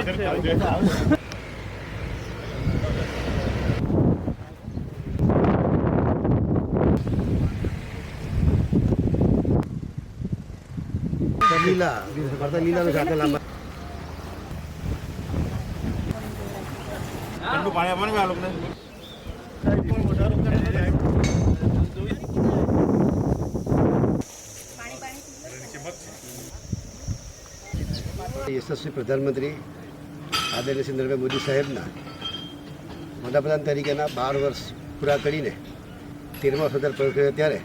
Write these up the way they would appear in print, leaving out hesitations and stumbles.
લીલા લીલાનું સાથે લાંબા ઠંડુ પાણી આપવાનું આ લોકોને યશસ્વી પ્રધાનમંત્રી આદરણીય શ્રી નરેન્દ્ર મોદી સાહેબના વડાપ્રધાન તરીકેના 12 વર્ષ પૂરા કરીને 13મા વર્ષ પ્રવેશ કર્યો ત્યારે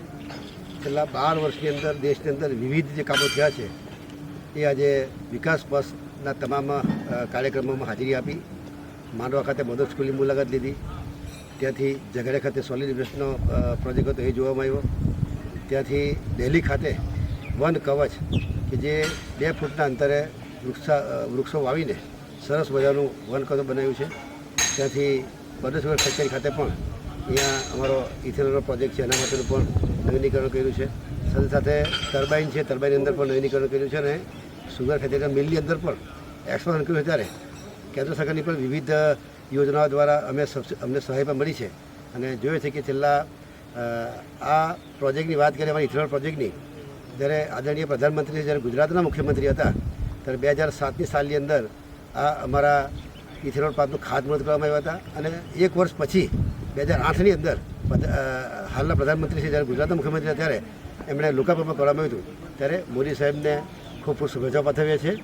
છેલ્લા 12 વર્ષની અંદર દેશની અંદર વિવિધ જે કામો થયા છે એ આજે વિકાસ પક્ષના તમામ કાર્યક્રમોમાં હાજરી આપી. માંડવા ખાતે મધર સ્કૂલની મુલાકાત લીધી, ત્યાંથી ઝઘડા ખાતે સોલિડ વેસ્ટનો પ્રોજેક્ટ હતો એ જોવામાં આવ્યો, ત્યાંથી દિલ્હી ખાતે વન કવચ કે જે 2 ફૂટના અંતરે વૃક્ષો વાવીને સરસ મજાનું વન કવચ બનાવ્યું છે, ત્યાંથી બનેશ્વર કચેરી ખાતે પણ અહીંયા અમારો ઇથેનોલનો પ્રોજેક્ટ છે એના માટેનું પણ નવીનીકરણ કર્યું છે. સાથે સાથે ટર્બાઇન છે, ટર્બાઇનની અંદર પણ નવીનીકરણ કર્યું છે અને સુગર ખેતીના મિલની અંદર પણ એક્સપાન્શન કર્યું છે. ત્યારે કેન્દ્ર સરકારની પણ વિવિધ યોજનાઓ દ્વારા અમને સહાય પણ મળી છે અને જોઈએ છે કે છેલ્લા આ પ્રોજેક્ટની વાત કરીએ અમારી ઇથેનોલ પ્રોજેક્ટની, જ્યારે આદરણીય પ્રધાનમંત્રી જ્યારે ગુજરાતના મુખ્યમંત્રી હતા ત્યારે 2007ની સાલની અંદર આ અમારા ઇથેનોલ પ્લાન્ટનું ખાતમુહૂર્ત કરવામાં આવ્યા હતા અને 1 વર્ષ પછી 2008ની અંદર હાલના પ્રધાનમંત્રી છે જ્યારે ગુજરાતના મુખ્યમંત્રી હતા ત્યારે એમણે લોકાર્પણ કરવામાં આવ્યું હતું. ત્યારે મોદી સાહેબને ખૂબ ખૂબ શુભેચ્છાઓ પાઠવીએ છીએ.